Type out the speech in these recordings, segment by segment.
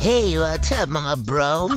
Hey, what's up mga bro?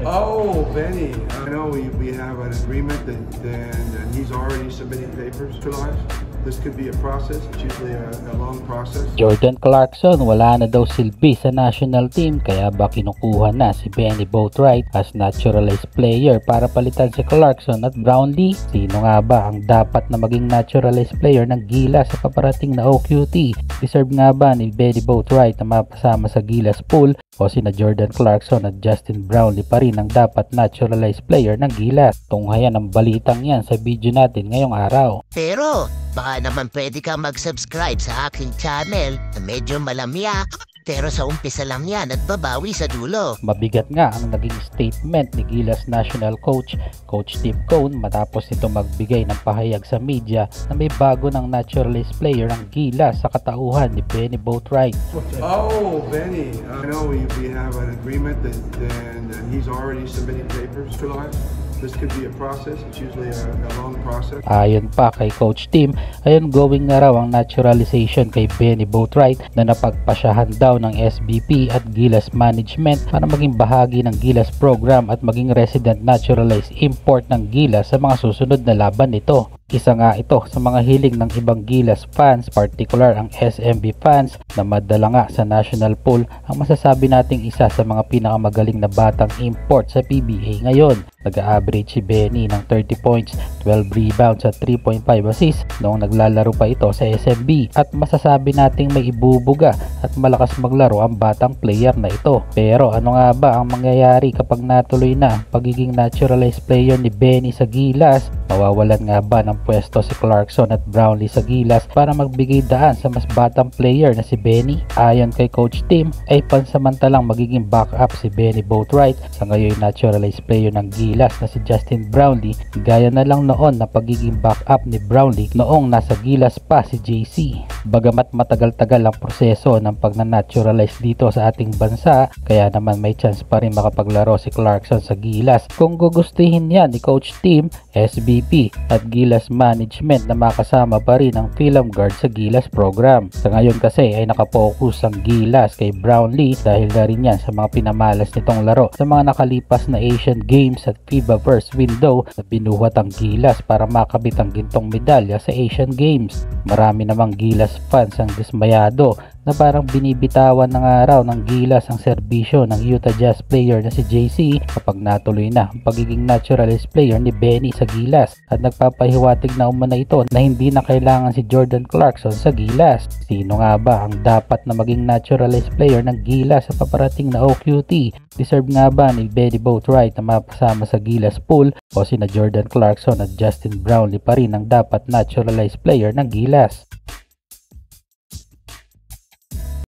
Oh, Benny, I know we have an agreement and he's already submitting papers to us. This could be a process. It's usually a long process. Jordan Clarkson wala na daw silbi sa national team kaya ba kinukuha na si Benny Boatwright as naturalized player para palitan si Clarkson at Brownlee? Sino nga ba ang dapat na maging naturalized player ng Gilas sa paparating na OQT? Deserve nga ba ni Benny Boatwright na mapasama sa Gilas pool o sina Jordan Clarkson at Justin Brownlee pa rin ang dapat naturalized player ng Gilas? Tunghayan ang balitang yan sa video natin ngayong araw. Pero baka naman pwede ka mag-subscribe sa aking channel na medyo malamya. Pero sa umpisa lang yan at babawi sa dulo. Mabigat nga ang naging statement ni Gilas National Coach Tim Cone matapos nito magbigay ng pahayag sa media na may bago ng naturalized player ng Gilas sa katauhan ni Benny Boatwright. Oh, Benny, I know we have an agreement and he's already submitting papers to us. This could be a process. It's usually a long process. Ayon pa kay Coach Tim, ay ongoing na raw ang naturalization kay Benny Boatwright na napagpasyahan daw ng SBP at Gilas Management para maging bahagi ng Gilas program at maging resident naturalized import ng Gilas sa mga susunod na laban nito. Isa nga ito sa mga hiling ng ibang Gilas fans, particular ang SMB fans na madala nga sa national pool ang masasabi nating isa sa mga pinakamagaling na batang import sa PBA ngayon. Nag-average si Benny ng 30 points, 12 rebounds at 3.5 assists noong naglalaro pa ito sa SMB at masasabi nating may ibubuga at malakas maglaro ang batang player na ito. Pero ano nga ba ang mangyayari kapag natuloy na pagiging naturalized player ni Benny sa Gilas? Mawawalan nga ba ng pwesto si Clarkson at Brownlee sa Gilas para magbigay daan sa mas batang player na si Benny? Ayon kay Coach Tim ay pansamantalang magiging backup si Benny Boatwright sa ngayon naturalized player ng Gilas na si Justin Brownlee, gaya na lang noon na pagiging backup ni Brownlee noong nasa Gilas pa si JC. Bagamat matagal-tagal ang proseso ng pagna-naturalize dito sa ating bansa, kaya naman may chance pa rin makapaglaro si Clarkson sa Gilas kung gugustuhin yan ni Coach Tim, SBP at Gilas Management na makasama pa rin ang Film Guard sa Gilas program. Sa ngayon kasi ay nakapokus ang Gilas kay Brownlee dahil na rin yan sa mga pinamalas nitong laro sa mga nakalipas na Asian Games at FIBA first window na binuhat ang Gilas para makabit ang gintong medalya sa Asian Games. Marami namang Gilas fans ang dismayado na parang binibitawan ng araw ng Gilas ang serbisyo ng Utah Jazz player na si JC kapag natuloy na ang pagiging naturalized player ni Benny sa Gilas at nagpapahiwatig na umana ito na hindi na kailangan si Jordan Clarkson sa Gilas. Sino nga ba ang dapat na maging naturalized player ng Gilas sa paparating na OQT? Deserve nga ba ni Benny Boatwright na mapasama sa Gilas pool o sina Jordan Clarkson at Justin Brownlee pa rin ang dapat naturalized player ng Gilas?